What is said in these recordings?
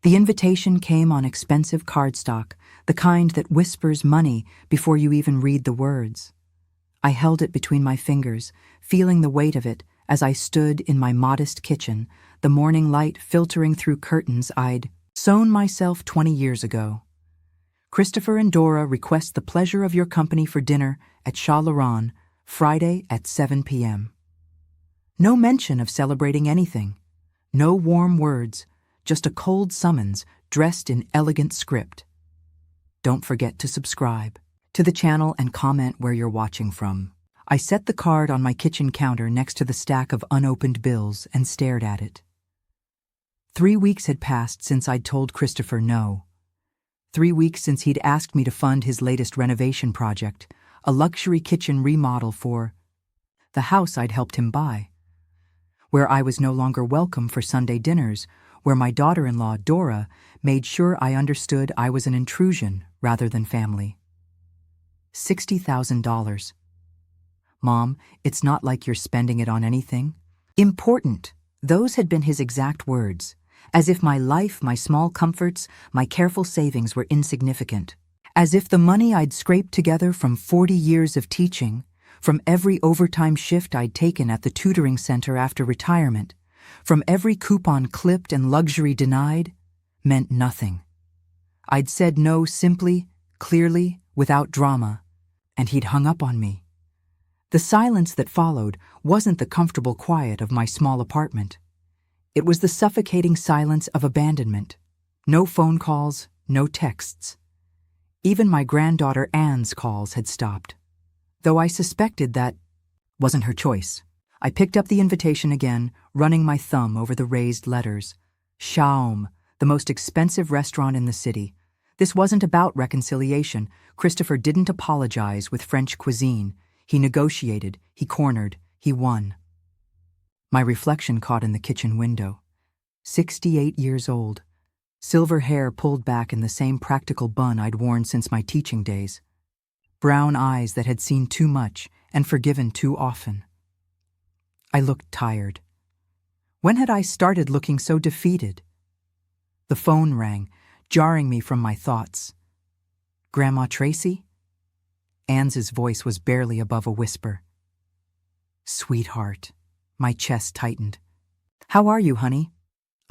The invitation came on expensive cardstock, the kind that whispers money before you even read the words. I held it between my fingers, feeling the weight of it as I stood in my modest kitchen, the morning light filtering through curtains I'd sewn myself 20 years ago. Christopher and Dora request the pleasure of your company for dinner at Chat Laurent, Friday at 7 p.m. No mention of celebrating anything. No warm words, just a cold summons dressed in elegant script. Don't forget to subscribe to the channel and comment where you're watching from. I set the card on my kitchen counter next to the stack of unopened bills and stared at it. 3 weeks had passed since I'd told Christopher no. 3 weeks since he'd asked me to fund his latest renovation project, a luxury kitchen remodel for the house I'd helped him buy, where I was no longer welcome for Sunday dinners, where my daughter-in-law, Dora, made sure I understood I was an intrusion rather than family. $60,000. Mom, it's not like you're spending it on anything. Important. Those had been his exact words, as if my life, my small comforts, my careful savings were insignificant. As if the money I'd scraped together from 40 years of teaching, from every overtime shift I'd taken at the tutoring center after retirement, from every coupon clipped and luxury denied, meant nothing. I'd said no simply, clearly, without drama, and he'd hung up on me. The silence that followed wasn't the comfortable quiet of my small apartment. It was the suffocating silence of abandonment. No phone calls, no texts. Even my granddaughter Anne's calls had stopped, though I suspected that wasn't her choice. I picked up the invitation again, running my thumb over the raised letters. Chaume, the most expensive restaurant in the city. This wasn't about reconciliation. Christopher didn't apologize with French cuisine. He negotiated, he cornered, he won. My reflection caught in the kitchen window. 68 years old. Silver hair pulled back in the same practical bun I'd worn since my teaching days. Brown eyes that had seen too much and forgiven too often. I looked tired. When had I started looking so defeated? The phone rang, jarring me from my thoughts. Grandma Tracy? Anne's voice was barely above a whisper. Sweetheart. My chest tightened. How are you, honey?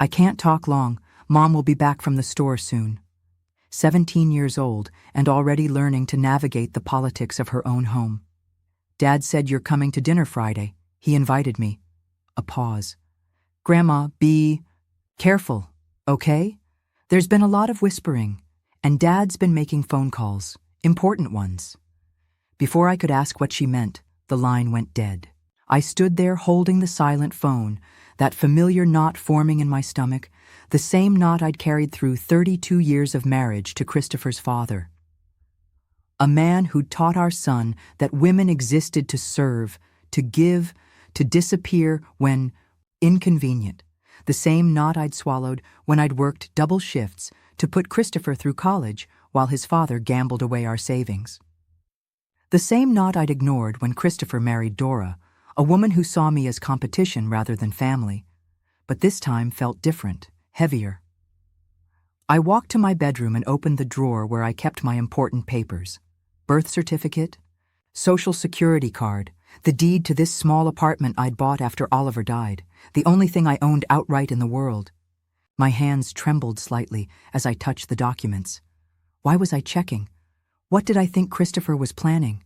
I can't talk long. Mom will be back from the store soon. 17 years old and already learning to navigate the politics of her own home. Dad said you're coming to dinner Friday. He invited me. A pause. Grandma, be careful, okay? There's been a lot of whispering, and Dad's been making phone calls, important ones. Before I could ask what she meant, the line went dead. I stood there holding the silent phone, that familiar knot forming in my stomach, the same knot I'd carried through 32 years of marriage to Christopher's father. A man who'd taught our son that women existed to serve, to give, to disappear when inconvenient. The same knot I'd swallowed when I'd worked double shifts to put Christopher through college while his father gambled away our savings. The same knot I'd ignored when Christopher married Dora, a woman who saw me as competition rather than family, but this time felt different, heavier. I walked to my bedroom and opened the drawer where I kept my important papers. Birth certificate, social security card, the deed to this small apartment I'd bought after Oliver died, the only thing I owned outright in the world. My hands trembled slightly as I touched the documents. Why was I checking? What did I think Christopher was planning?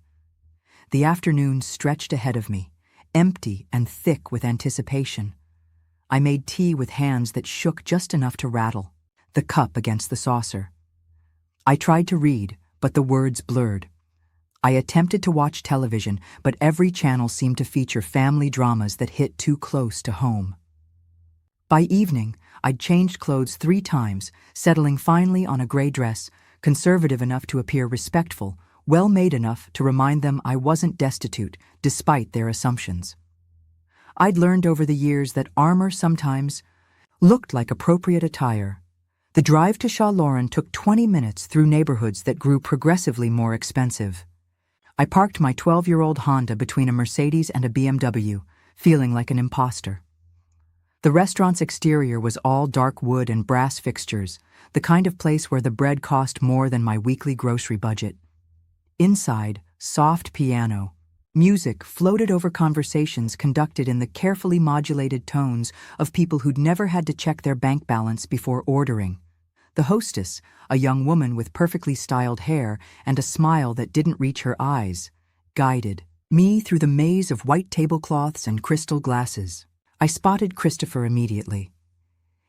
The afternoon stretched ahead of me, empty and thick with anticipation. I made tea with hands that shook just enough to rattle, the cup against the saucer. I tried to read, but the words blurred. I attempted to watch television, but every channel seemed to feature family dramas that hit too close to home. By evening, I'd changed clothes 3 times, settling finally on a gray dress, conservative enough to appear respectful, well-made enough to remind them I wasn't destitute, despite their assumptions. I'd learned over the years that armor sometimes looked like appropriate attire. The drive to Chat Laurent took 20 minutes through neighborhoods that grew progressively more expensive. I parked my 12-year-old Honda between a Mercedes and a BMW, feeling like an imposter. The restaurant's exterior was all dark wood and brass fixtures, the kind of place where the bread cost more than my weekly grocery budget. Inside, soft piano. Music floated over conversations conducted in the carefully modulated tones of people who'd never had to check their bank balance before ordering. The hostess, a young woman with perfectly styled hair and a smile that didn't reach her eyes, guided me through the maze of white tablecloths and crystal glasses. I spotted Christopher immediately.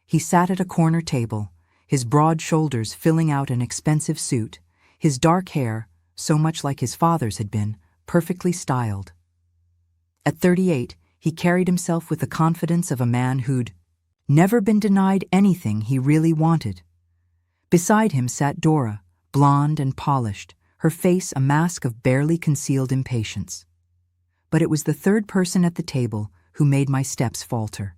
He sat at a corner table, his broad shoulders filling out an expensive suit, his dark hair, so much like his father's had been, perfectly styled. At 38, he carried himself with the confidence of a man who'd never been denied anything he really wanted. Beside him sat Dora, blonde and polished, her face a mask of barely concealed impatience. But it was the third person at the table who made my steps falter.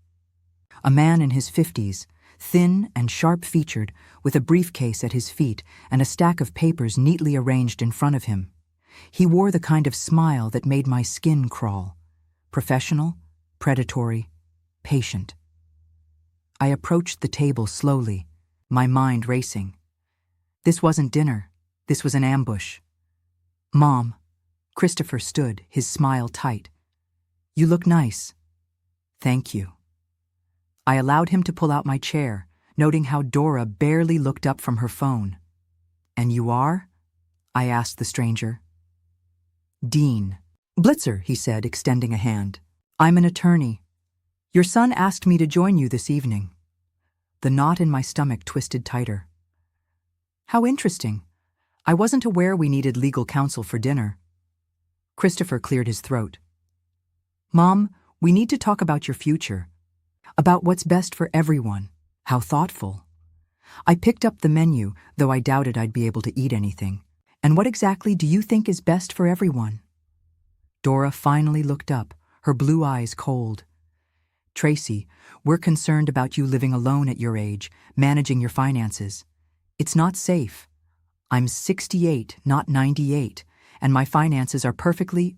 A man in his 50s, thin and sharp-featured, with a briefcase at his feet and a stack of papers neatly arranged in front of him. He wore the kind of smile that made my skin crawl. Professional, predatory, patient. I approached the table slowly, my mind racing. This wasn't dinner. This was an ambush. "Mom." Christopher stood, his smile tight. "You look nice." "Thank you." I allowed him to pull out my chair, noting how Dora barely looked up from her phone. "And you are?" I asked the stranger. "Dean." "Blitzer," he said, extending a hand. "I'm an attorney. Your son asked me to join you this evening." The knot in my stomach twisted tighter. "How interesting. I wasn't aware we needed legal counsel for dinner." Christopher cleared his throat. "Mom, we need to talk about your future. About what's best for everyone." How thoughtful. I picked up the menu, though I doubted I'd be able to eat anything. "And what exactly do you think is best for everyone?" Dora finally looked up, her blue eyes cold. "Tracy, we're concerned about you living alone at your age, managing your finances. It's not safe. I'm 68, not 98, and my finances are perfectly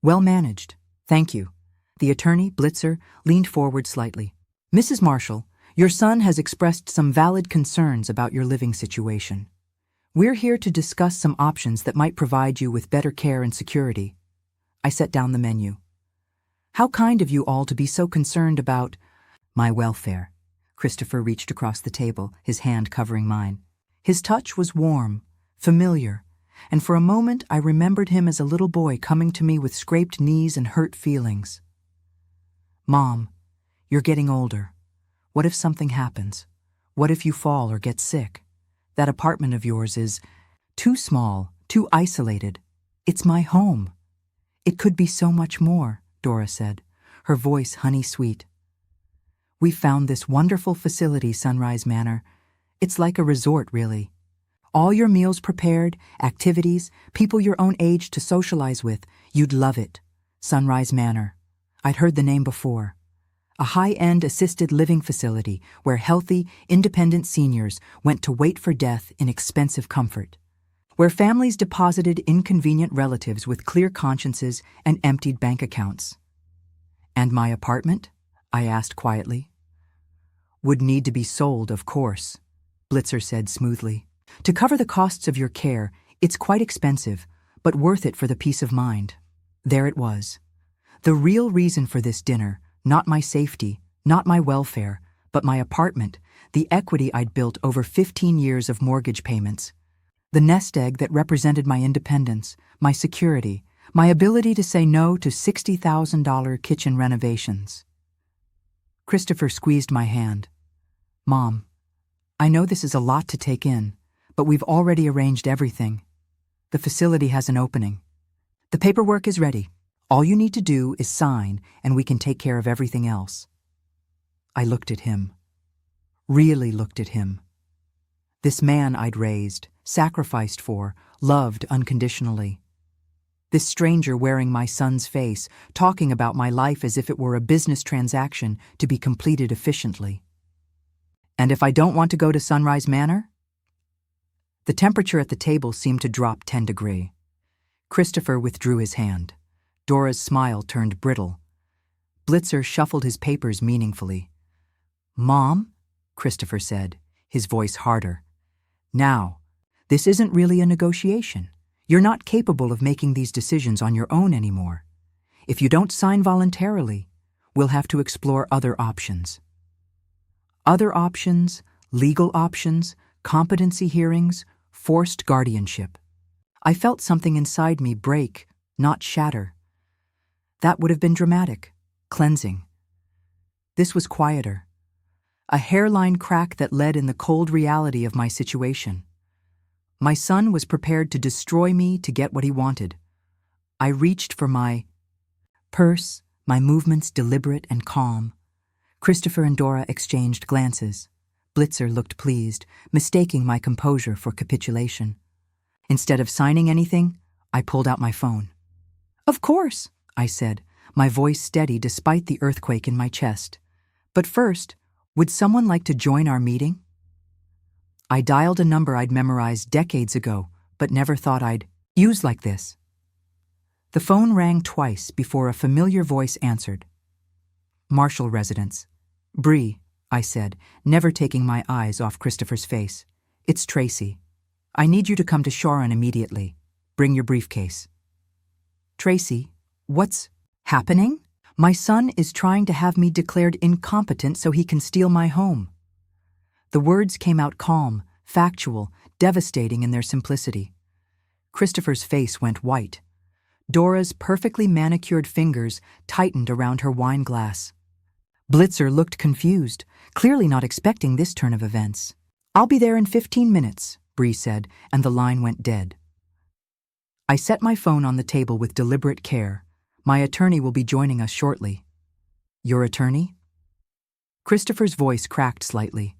well managed. Thank you." The attorney, Blitzer, leaned forward slightly. "Mrs. Marshall, your son has expressed some valid concerns about your living situation. We're here to discuss some options that might provide you with better care and security." I set down the menu. "How kind of you all to be so concerned about my welfare." Christopher reached across the table, his hand covering mine. His touch was warm, familiar, and for a moment I remembered him as a little boy coming to me with scraped knees and hurt feelings. "Mom, you're getting older. What if something happens? What if you fall or get sick? That apartment of yours is too small, too isolated. It's my home." "It could be so much more," Dora said, her voice honey-sweet. "We found this wonderful facility, Sunrise Manor. It's like a resort, really. All your meals prepared, activities, people your own age to socialize with. You'd love it. Sunrise Manor." I'd heard the name before. A high-end assisted living facility where healthy, independent seniors went to wait for death in expensive comfort. Where families deposited inconvenient relatives with clear consciences and emptied bank accounts. "And my apartment?" I asked quietly. "Would need to be sold, of course," Blitzer said smoothly. "To cover the costs of your care, it's quite expensive, but worth it for the peace of mind." There it was. The real reason for this dinner, not my safety, not my welfare, but my apartment, the equity I'd built over 15 years of mortgage payments. The nest egg that represented my independence, my security, my ability to say no to $60,000 kitchen renovations. Christopher squeezed my hand. "Mom, I know this is a lot to take in, but we've already arranged everything. The facility has an opening. The paperwork is ready. All you need to do is sign, and we can take care of everything else." I looked at him. Really looked at him. This man I'd raised, sacrificed for, loved unconditionally. This stranger wearing my son's face, talking about my life as if it were a business transaction to be completed efficiently. "And if I don't want to go to Sunrise Manor?" The temperature at the table seemed to drop 10 degrees. Christopher withdrew his hand. Dora's smile turned brittle. Blitzer shuffled his papers meaningfully. "Mom?" Christopher said, his voice harder. "Now, this isn't really a negotiation. You're not capable of making these decisions on your own anymore. If you don't sign voluntarily, we'll have to explore other options." Other options, legal options, competency hearings, forced guardianship. I felt something inside me break, not shatter. That would have been dramatic, cleansing. This was quieter. A hairline crack that led in the cold reality of my situation. My son was prepared to destroy me to get what he wanted. I reached for my purse, my movements deliberate and calm. Christopher and Dora exchanged glances. Blitzer looked pleased, mistaking my composure for capitulation. Instead of signing anything, I pulled out my phone. "Of course," I said, my voice steady despite the earthquake in my chest. "But first, would someone like to join our meeting?" I dialed a number I'd memorized decades ago, but never thought I'd use like this. The phone rang twice before a familiar voice answered. "Marshall residence." "Bree," I said, never taking my eyes off Christopher's face. "It's Tracy. I need you to come to Sharon immediately. Bring your briefcase." "Tracy, what's happening?" "My son is trying to have me declared incompetent so he can steal my home." The words came out calm, factual, devastating in their simplicity. Christopher's face went white. Dora's perfectly manicured fingers tightened around her wine glass. Blitzer looked confused, clearly not expecting this turn of events. "I'll be there in 15 minutes, Bree said, and the line went dead. I set my phone on the table with deliberate care. My attorney will be joining us shortly. "Your attorney?" Christopher's voice cracked slightly.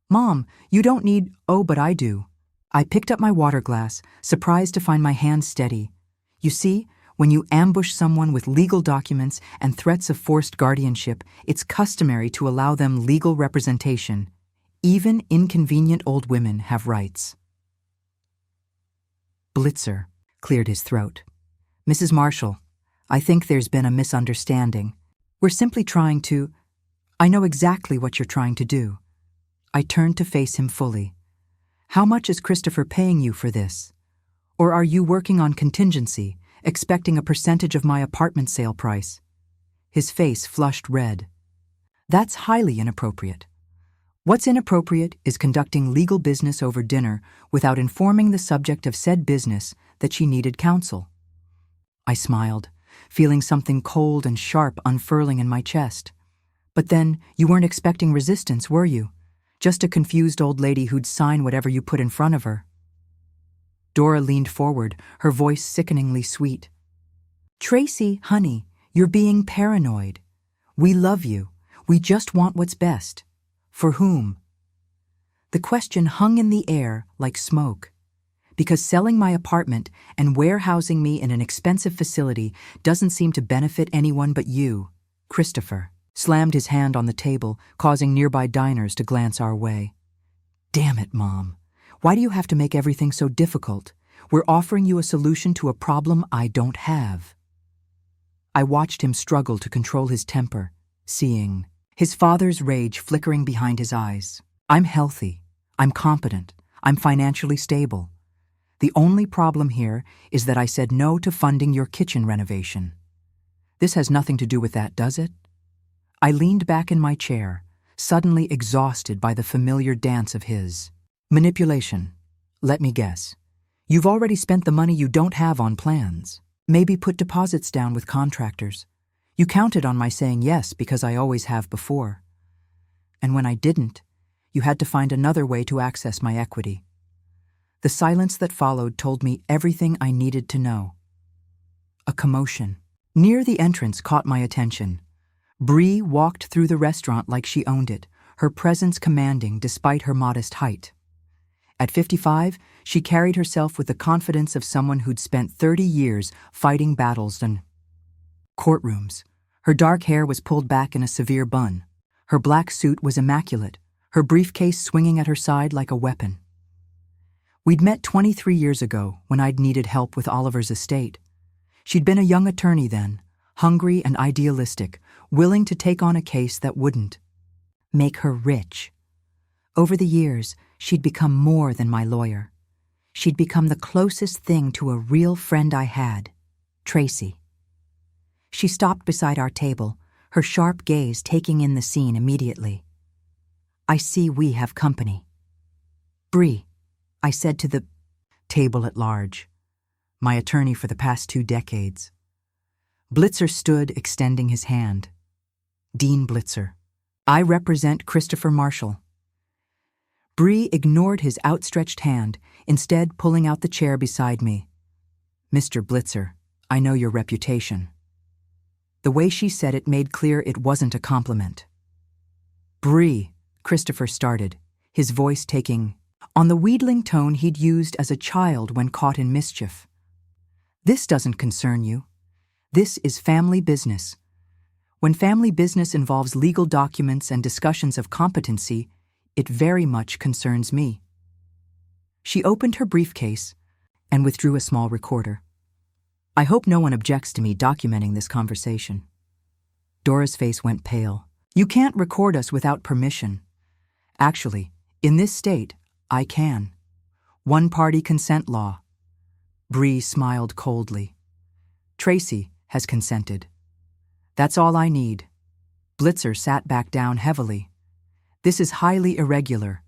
"Mom, you don't need—" "Oh, but I do." I picked up my water glass, surprised to find my hand steady. "You see, when you ambush someone with legal documents and threats of forced guardianship, it's customary to allow them legal representation. Even inconvenient old women have rights." Blitzer cleared his throat. "Mrs. Marshall, I think there's been a misunderstanding. We're simply trying to— I know exactly what you're trying to do." I turned to face him fully. "How much is Christopher paying you for this? Or are you working on contingency, expecting a percentage of my apartment sale price?" His face flushed red. "That's highly inappropriate. What's inappropriate is conducting legal business over dinner without informing the subject of said business that she needed counsel." I smiled, feeling something cold and sharp unfurling in my chest. "But then, you weren't expecting resistance, were you? Just a confused old lady who'd sign whatever you put in front of her." Dora leaned forward, her voice sickeningly sweet. "Tracy, honey, you're being paranoid. We love you. We just want what's best. For whom?" The question hung in the air like smoke. Because selling my apartment and warehousing me in an expensive facility doesn't seem to benefit anyone but you. Christopher slammed his hand on the table, causing nearby diners to glance our way. "Damn it, Mom. Why do you have to make everything so difficult? We're offering you a solution to a problem I don't have." I watched him struggle to control his temper, seeing his father's rage flickering behind his eyes. "I'm healthy. I'm competent. I'm financially stable. The only problem here is that I said no to funding your kitchen renovation. This has nothing to do with that, does it?" I leaned back in my chair, suddenly exhausted by the familiar dance of his. "Manipulation. Let me guess. You've already spent the money you don't have on plans. Maybe put deposits down with contractors. You counted on my saying yes because I always have before. And when I didn't, you had to find another way to access my equity." The silence that followed told me everything I needed to know. A commotion near the entrance caught my attention. Bree walked through the restaurant like she owned it, her presence commanding despite her modest height. At 55, she carried herself with the confidence of someone who'd spent 30 years fighting battles in courtrooms. Her dark hair was pulled back in a severe bun. Her black suit was immaculate, her briefcase swinging at her side like a weapon. We'd met 23 years ago when I'd needed help with Oliver's estate. She'd been a young attorney then, hungry and idealistic, willing to take on a case that wouldn't make her rich. Over the years, she'd become more than my lawyer. She'd become the closest thing to a real friend I had, Tracy. She stopped beside our table, her sharp gaze taking in the scene immediately. I see we have company. Bree, I said to the table at large, my attorney for the past 2 decades. Blitzer stood, extending his hand. Dean Blitzer. I represent Christopher Marshall. Bree ignored his outstretched hand, instead pulling out the chair beside me. Mr. Blitzer, I know your reputation. The way she said it made clear it wasn't a compliment. Bree, Christopher started, his voice taking on the wheedling tone he'd used as a child when caught in mischief. This doesn't concern you. This is family business. When family business involves legal documents and discussions of competency, it very much concerns me. She opened her briefcase and withdrew a small recorder. I hope no one objects to me documenting this conversation. Dora's face went pale. You can't record us without permission. Actually, in this state, I can. One-party consent law. Bree smiled coldly. Tracy has consented. That's all I need. Blitzer sat back down heavily. This is highly irregular.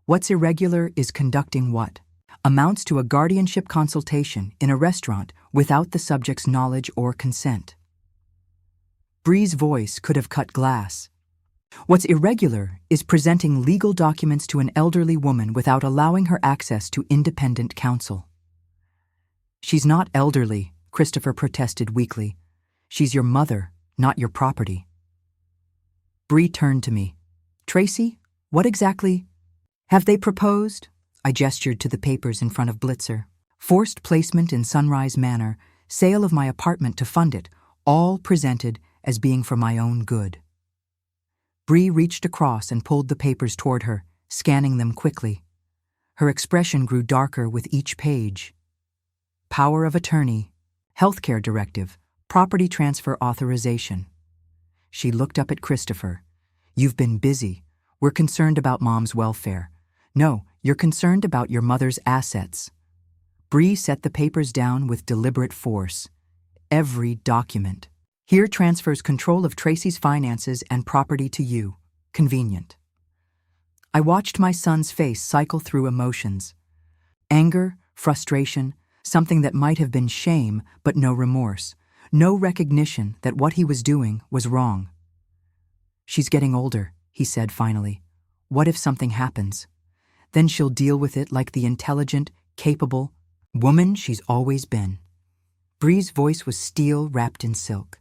What's irregular is conducting what amounts to a guardianship consultation in a restaurant without the subject's knowledge or consent. Bree's voice could have cut glass. What's irregular is presenting legal documents to an elderly woman without allowing her access to independent counsel. She's not elderly, Christopher protested weakly. She's your mother, not your property. Bree turned to me. Tracy, what exactly have they proposed? I gestured to the papers in front of Blitzer. Forced placement in Sunrise Manor, sale of my apartment to fund it, all presented as being for my own good. Bree reached across and pulled the papers toward her, scanning them quickly. Her expression grew darker with each page. Power of attorney, healthcare directive, property transfer authorization. She looked up at Christopher. You've been busy. We're concerned about Mom's welfare. No, you're concerned about your mother's assets. Bree set the papers down with deliberate force. Every document. Here transfers control of Tracy's finances and property to you. Convenient. I watched my son's face cycle through emotions. Anger, frustration, something that might have been shame, but no remorse. No recognition that what he was doing was wrong. She's getting older, he said finally. What if something happens? Then she'll deal with it like the intelligent, capable woman she's always been. Bree's voice was steel wrapped in silk.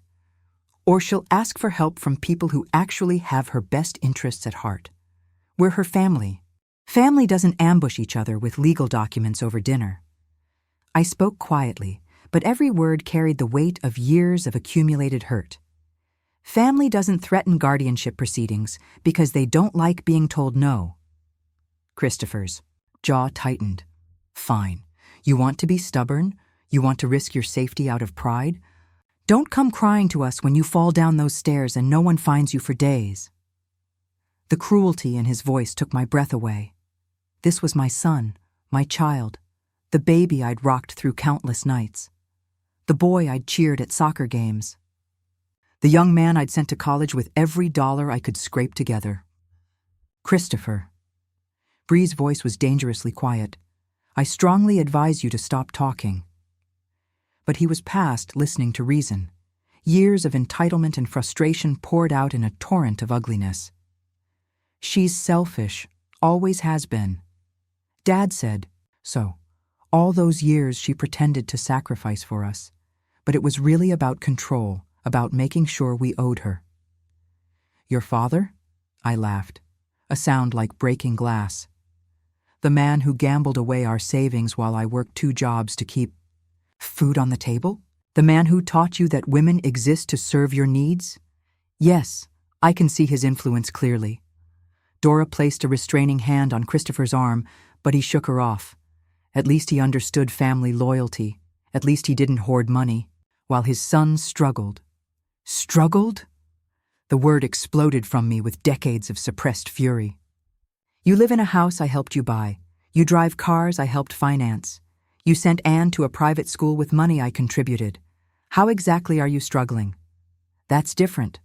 Or she'll ask for help from people who actually have her best interests at heart. We're her family. Family doesn't ambush each other with legal documents over dinner. I spoke quietly, but every word carried the weight of years of accumulated hurt. Family doesn't threaten guardianship proceedings because they don't like being told no. Christopher's jaw tightened. Fine. You want to be stubborn? You want to risk your safety out of pride? Don't come crying to us when you fall down those stairs and no one finds you for days. The cruelty in his voice took my breath away. This was my son, my child, the baby I'd rocked through countless nights, the boy I'd cheered at soccer games, the young man I'd sent to college with every dollar I could scrape together. Christopher. Bree's voice was dangerously quiet. I strongly advise you to stop talking. But he was past listening to reason. Years of entitlement and frustration poured out in a torrent of ugliness. She's selfish, always has been. Dad said so. All those years she pretended to sacrifice for us. But it was really about control, about making sure we owed her. Your father? I laughed, a sound like breaking glass. The man who gambled away our savings while I worked 2 jobs to keep food on the table? The man who taught you that women exist to serve your needs? Yes, I can see his influence clearly. Dora placed a restraining hand on Christopher's arm, but he shook her off. At least he understood family loyalty. At least he didn't hoard money, while his son struggled. Struggled? The word exploded from me with decades of suppressed fury. You live in a house I helped you buy. You drive cars I helped finance. You sent Anne to a private school with money I contributed. How exactly are you struggling? That's different.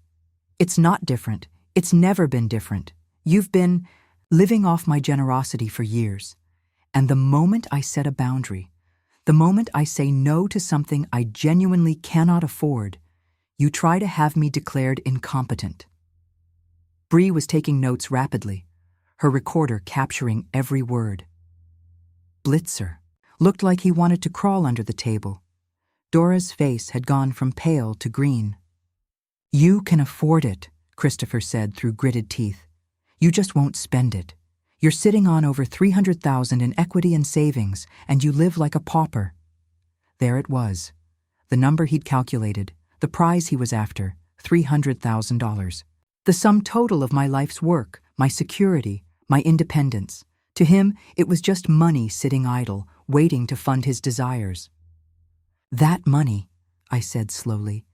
It's not different. It's never been different. You've been living off my generosity for years. And the moment I set a boundary, the moment I say no to something I genuinely cannot afford, you try to have me declared incompetent. Bree was taking notes rapidly, her recorder capturing every word. Blitzer looked like he wanted to crawl under the table. Dora's face had gone from pale to green. You can afford it, Christopher said through gritted teeth. You just won't spend it. You're sitting on over $300,000 in equity and savings, and you live like a pauper. There it was, the number he'd calculated, the prize he was after, $300,000. The sum total of my life's work, my security, my independence. To him, it was just money sitting idle, waiting to fund his desires. That money, I said slowly,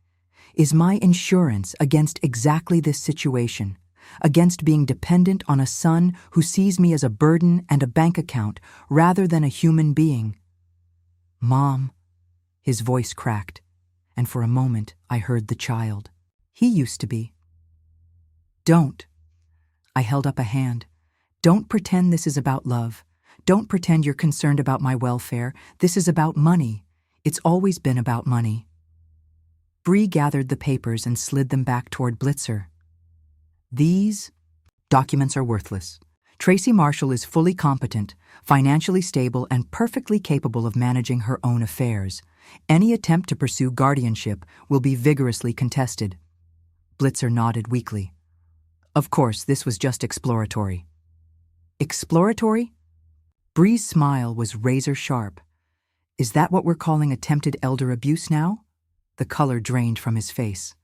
is my insurance against exactly this situation, against being dependent on a son who sees me as a burden and a bank account rather than a human being. Mom, his voice cracked, and for a moment I heard the child. He used to be. Don't. I held up a hand. Don't pretend this is about love. Don't pretend you're concerned about my welfare. This is about money. It's always been about money. Bree gathered the papers and slid them back toward Blitzer. These documents are worthless. Tracy Marshall is fully competent, financially stable, and perfectly capable of managing her own affairs. Any attempt to pursue guardianship will be vigorously contested. Blitzer nodded weakly. Of course, this was just exploratory. Exploratory? Bree's smile was razor sharp. Is that what we're calling attempted elder abuse now? The color drained from his face.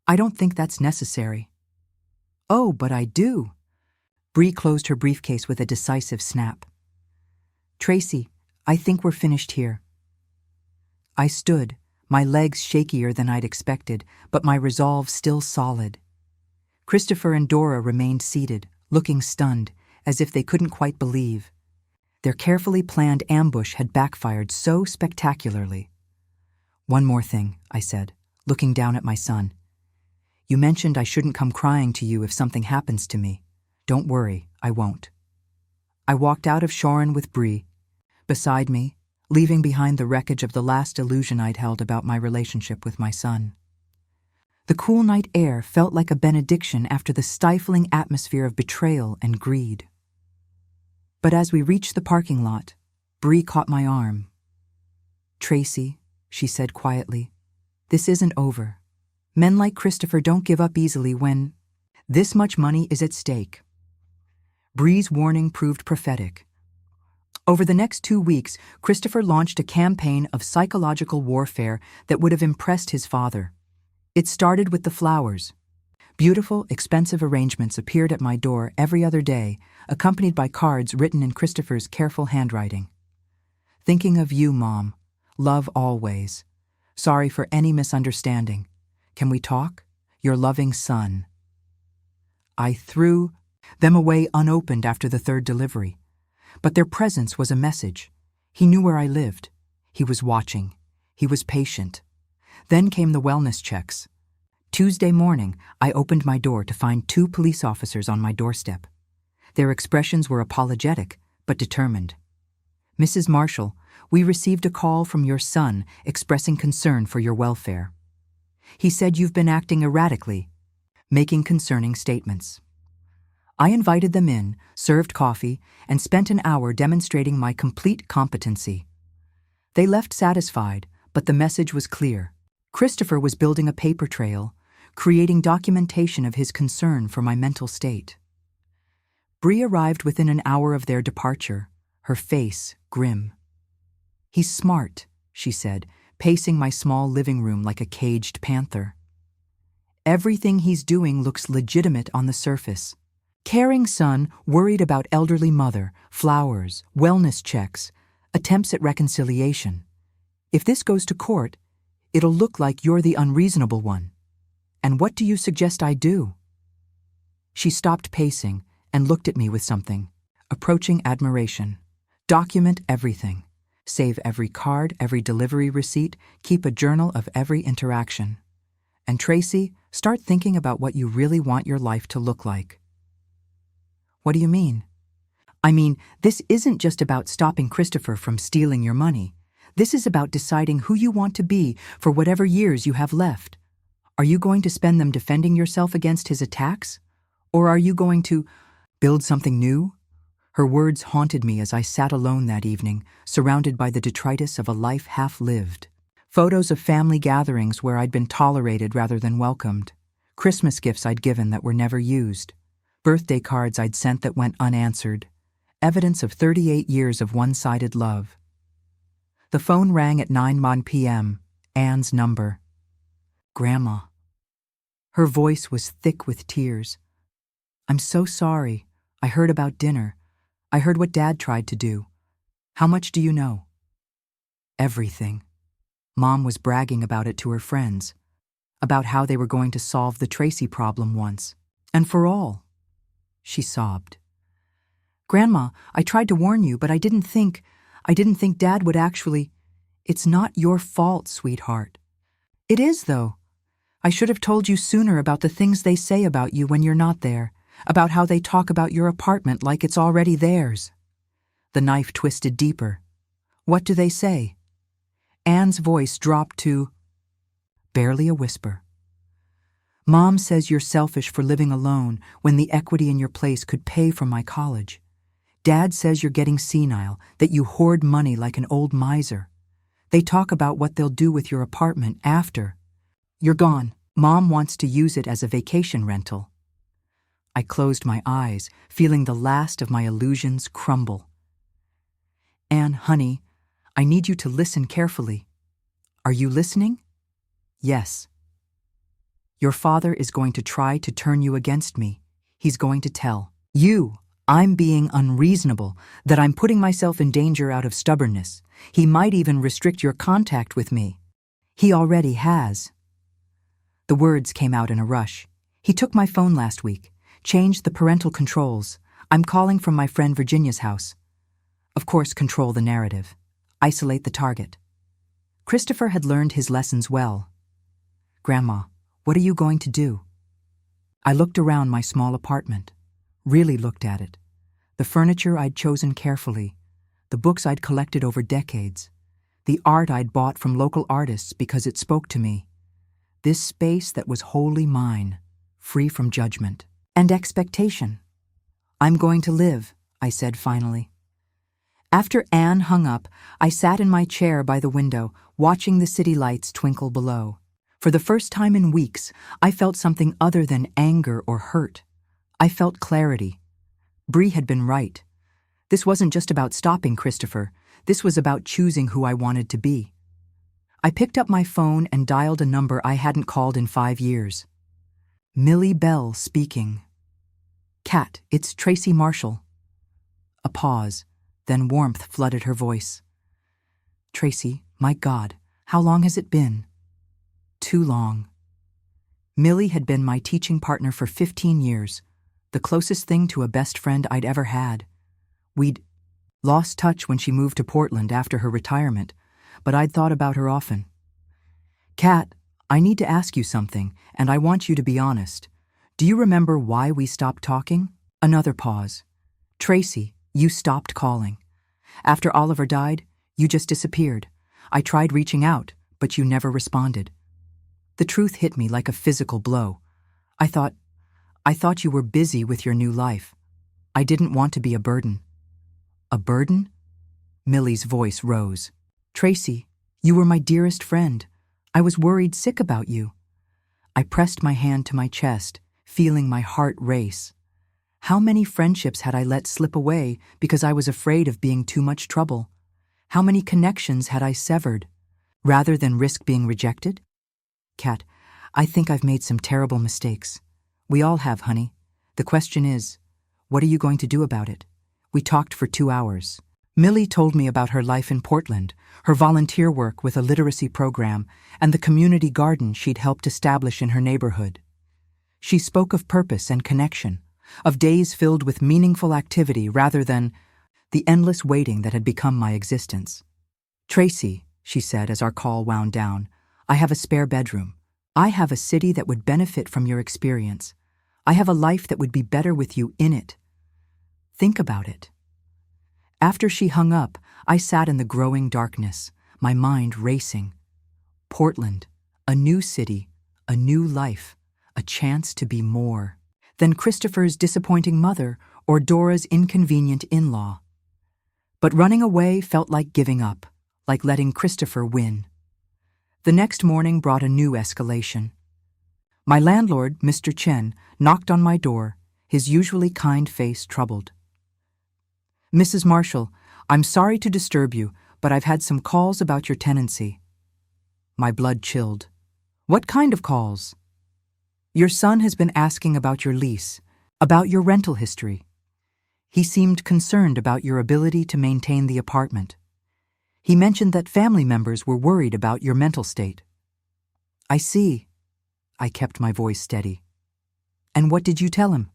I don't think that's necessary. Oh, but I do. Bree closed her briefcase with a decisive snap. Tracy, I think we're finished here. I stood, my legs shakier than I'd expected, but my resolve still solid. Christopher and Dora remained seated, looking stunned, as if they couldn't quite believe. Their carefully planned ambush had backfired so spectacularly. One more thing, I said, looking down at my son. You mentioned I shouldn't come crying to you if something happens to me. Don't worry, I won't. I walked out of Shorin with Bree. Beside me, leaving behind the wreckage of the last illusion I'd held about my relationship with my son. The cool night air felt like a benediction after the stifling atmosphere of betrayal and greed. But as we reached the parking lot, Bree caught my arm. Tracy, she said quietly, this isn't over. Men like Christopher don't give up easily when this much money is at stake. Bree's warning proved prophetic. Over the next 2 weeks, Christopher launched a campaign of psychological warfare that would have impressed his father. It started with the flowers. Beautiful, expensive arrangements appeared at my door every other day, accompanied by cards written in Christopher's careful handwriting. Thinking of you, Mom. Love always. Sorry for any misunderstanding. Can we talk? Your loving son. I threw them away unopened after the third delivery. But their presence was a message. He knew where I lived. He was watching. He was patient. Then came the wellness checks. Tuesday morning, I opened my door to find 2 police officers on my doorstep. Their expressions were apologetic, but determined. Mrs. Marshall, we received a call from your son expressing concern for your welfare. He said you've been acting erratically, making concerning statements. I invited them in, served coffee, and spent an hour demonstrating my complete competency. They left satisfied, but the message was clear. Christopher was building a paper trail, creating documentation of his concern for my mental state. Bree arrived within an hour of their departure, her face grim. He's smart, she said, pacing my small living room like a caged panther. Everything he's doing looks legitimate on the surface. Caring son, worried about elderly mother, flowers, wellness checks, attempts at reconciliation. If this goes to court, it'll look like you're the unreasonable one. And what do you suggest I do? She stopped pacing and looked at me with something. Approaching admiration. Document everything. Save every card, every delivery receipt, keep a journal of every interaction. And Tracy, start thinking about what you really want your life to look like. What do you mean? I mean, this isn't just about stopping Christopher from stealing your money. This is about deciding who you want to be for whatever years you have left. Are you going to spend them defending yourself against his attacks? Or are you going to build something new? Her words haunted me as I sat alone that evening, surrounded by the detritus of a life half-lived. Photos of family gatherings where I'd been tolerated rather than welcomed. Christmas gifts I'd given that were never used. Birthday cards I'd sent that went unanswered. Evidence of 38 years of one-sided love. The phone rang at 9 p.m., Anne's number. Grandma. Her voice was thick with tears. I'm so sorry. I heard about dinner. I heard what Dad tried to do. How much do you know? Everything. Mom was bragging about it to her friends, about how they were going to solve the Tracy problem once and for all. She sobbed. Grandma, I tried to warn you, but I didn't think Dad would actually. It's not your fault, sweetheart. It is, though. I should have told you sooner about the things they say about you when you're not there, about how they talk about your apartment like it's already theirs. The knife twisted deeper. What do they say? Anne's voice dropped to barely a whisper. Mom says you're selfish for living alone when the equity in your place could pay for my college. Dad says you're getting senile, that you hoard money like an old miser. They talk about what they'll do with your apartment after you're gone. Mom wants to use it as a vacation rental. I closed my eyes, feeling the last of my illusions crumble. Anne, honey, I need you to listen carefully. Are you listening? Yes. Your father is going to try to turn you against me. He's going to tell you I'm being unreasonable, that I'm putting myself in danger out of stubbornness. He might even restrict your contact with me. He already has. The words came out in a rush. He took my phone last week, changed the parental controls. I'm calling from my friend Virginia's house. Of course, control the narrative. Isolate the target. Christopher had learned his lessons well. Grandma, what are you going to do? I looked around my small apartment. Really looked at it. The furniture I'd chosen carefully, the books I'd collected over decades, the art I'd bought from local artists because it spoke to me. This space that was wholly mine, free from judgment and expectation. I'm going to live, I said finally. After Anne hung up, I sat in my chair by the window, watching the city lights twinkle below. For the first time in weeks, I felt something other than anger or hurt. I felt clarity. Bree had been right. This wasn't just about stopping Christopher. This was about choosing who I wanted to be. I picked up my phone and dialed a number I hadn't called in 5 years. Millie Bell speaking. Kat, it's Tracy Marshall. A pause, then warmth flooded her voice. Tracy, my God, how long has it been? Too long. Millie had been my teaching partner for 15 years, the closest thing to a best friend I'd ever had. We'd lost touch when she moved to Portland after her retirement, but I'd thought about her often. Kat, I need to ask you something, and I want you to be honest. Do you remember why we stopped talking? Another pause. Tracy, you stopped calling. After Oliver died, you just disappeared. I tried reaching out, but you never responded. The truth hit me like a physical blow. I thought you were busy with your new life. I didn't want to be a burden. A burden? Millie's voice rose. Tracy, you were my dearest friend. I was worried sick about you. I pressed my hand to my chest, feeling my heart race. How many friendships had I let slip away because I was afraid of being too much trouble? How many connections had I severed, rather than risk being rejected? Kat, I think I've made some terrible mistakes. We all have, honey. The question is, what are you going to do about it? We talked for 2 hours. Millie told me about her life in Portland, her volunteer work with a literacy program, and the community garden she'd helped establish in her neighborhood. She spoke of purpose and connection, of days filled with meaningful activity rather than the endless waiting that had become my existence. "Tracy," she said as our call wound down, "I have a spare bedroom. I have a city that would benefit from your experience. I have a life that would be better with you in it. Think about it." After she hung up, I sat in the growing darkness, my mind racing. Portland, a new city, a new life, a chance to be more than Christopher's disappointing mother or Dora's inconvenient in-law. But running away felt like giving up, like letting Christopher win. The next morning brought a new escalation. My landlord, Mr. Chen, knocked on my door, his usually kind face troubled. "Mrs. Marshall, I'm sorry to disturb you, but I've had some calls about your tenancy." My blood chilled. "What kind of calls?" "Your son has been asking about your lease, about your rental history. He seemed concerned about your ability to maintain the apartment. He mentioned that family members were worried about your mental state." "I see." I kept my voice steady. "And what did you tell him?"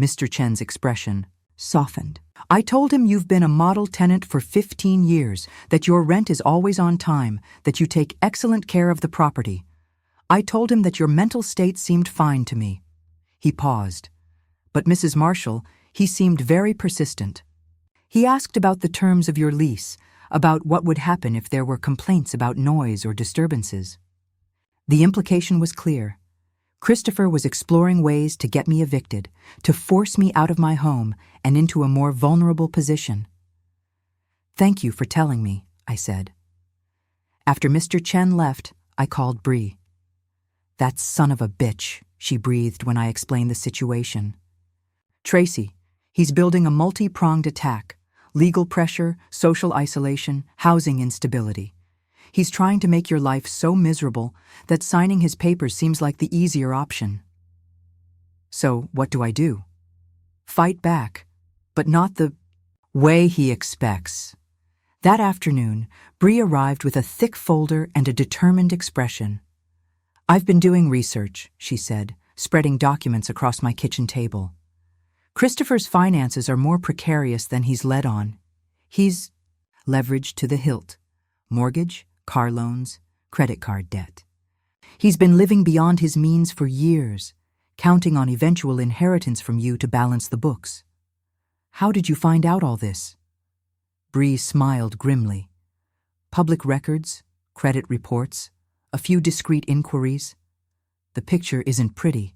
Mr. Chen's expression softened. "I told him you've been a model tenant for 15 years, that your rent is always on time, that you take excellent care of the property. I told him that your mental state seemed fine to me." He paused. "But Mrs. Marshall, he seemed very persistent. He asked about the terms of your lease, about what would happen if there were complaints about noise or disturbances." The implication was clear. Christopher was exploring ways to get me evicted, to force me out of my home and into a more vulnerable position. "Thank you for telling me," I said. After Mr. Chen left, I called Bree. "That son of a bitch," she breathed when I explained the situation. "Tracy, he's building a multi-pronged attack: legal pressure, social isolation, housing instability. He's trying to make your life so miserable that signing his papers seems like the easier option." "So what do I do?" "Fight back, but not the way he expects." That afternoon, Bree arrived with a thick folder and a determined expression. "I've been doing research," she said, spreading documents across my kitchen table. "Christopher's finances are more precarious than he's let on. He's leveraged to the hilt: mortgage, car loans, credit card debt. He's been living beyond his means for years, counting on eventual inheritance from you to balance the books. How did you find out all this?" Bree smiled grimly. "Public records, credit reports, a few discreet inquiries. The picture isn't pretty.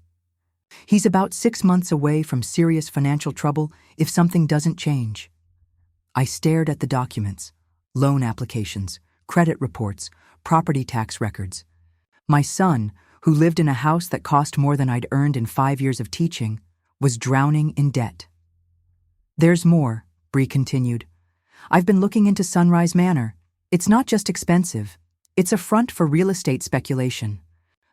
He's about 6 months away from serious financial trouble if something doesn't change." I stared at the documents: loan applications, credit reports, property tax records. My son, who lived in a house that cost more than I'd earned in 5 years of teaching, was drowning in debt. "There's more," Bree continued. "I've been looking into Sunrise Manor. It's not just expensive. It's a front for real estate speculation.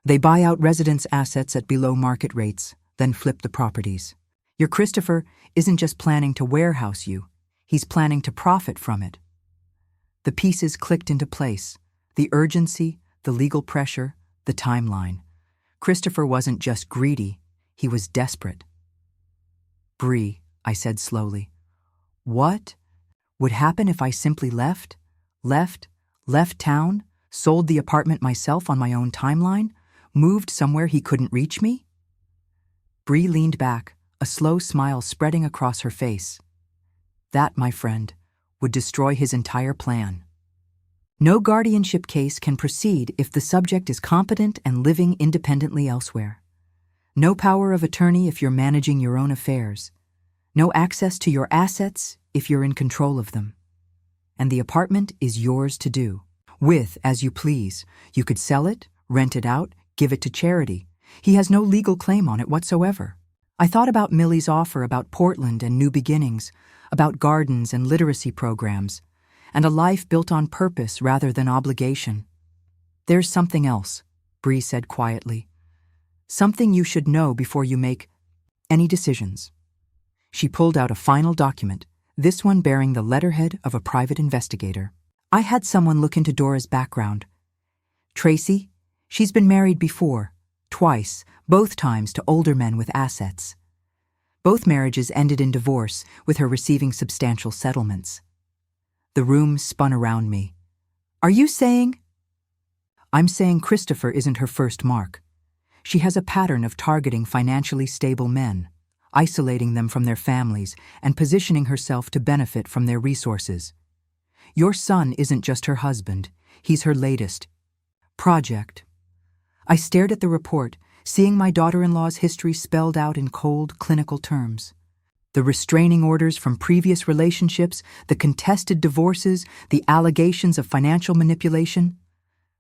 They buy out residents' assets at below market rates, then flip the properties. Your Christopher isn't just planning to warehouse you. He's planning to profit from it." The pieces clicked into place: the urgency, the legal pressure, the timeline. Christopher wasn't just greedy, he was desperate. "Bree," I said slowly, "what would happen if I simply left town, sold the apartment myself on my own timeline, moved somewhere he couldn't reach me?" Bree leaned back, a slow smile spreading across her face. "That, my friend, would destroy his entire plan. No guardianship case can proceed if the subject is competent and living independently elsewhere. No power of attorney if you're managing your own affairs. No access to your assets if you're in control of them. And the apartment is yours to do with as you please. You could sell it, rent it out, give it to charity. He has no legal claim on it whatsoever." I thought about Millie's offer about Portland and new beginnings, about gardens and literacy programs, and a life built on purpose rather than obligation. "There's something else," Bree said quietly. "Something you should know before you make any decisions." She pulled out a final document, this one bearing the letterhead of a private investigator. I had someone look into Dora's background. Tracy, she's been married before, twice, both times to older men with assets. Both marriages ended in divorce, with her receiving substantial settlements. The room spun around me. Are you saying? I'm saying Christopher isn't her first mark. She has a pattern of targeting financially stable men, isolating them from their families, and positioning herself to benefit from their resources. Your son isn't just her husband, he's her latest project. I stared at the report, seeing my daughter-in-law's history spelled out in cold, clinical terms. The restraining orders from previous relationships, the contested divorces, the allegations of financial manipulation.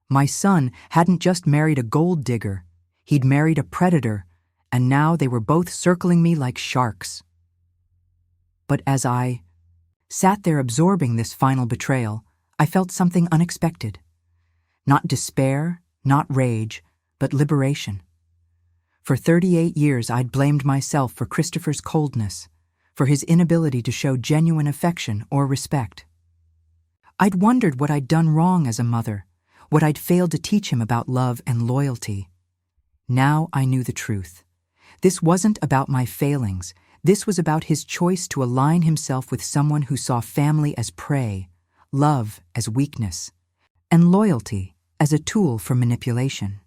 My son hadn't just married a gold digger, he'd married a predator, and now they were both circling me like sharks. But as I sat there absorbing this final betrayal, I felt something unexpected. Not despair, not rage, but liberation. For 38 years I'd blamed myself for Christopher's coldness, for his inability to show genuine affection or respect. I'd wondered what I'd done wrong as a mother, what I'd failed to teach him about love and loyalty. Now I knew the truth. This wasn't about my failings. This was about his choice to align himself with someone who saw family as prey, love as weakness, and loyalty as a tool for manipulation.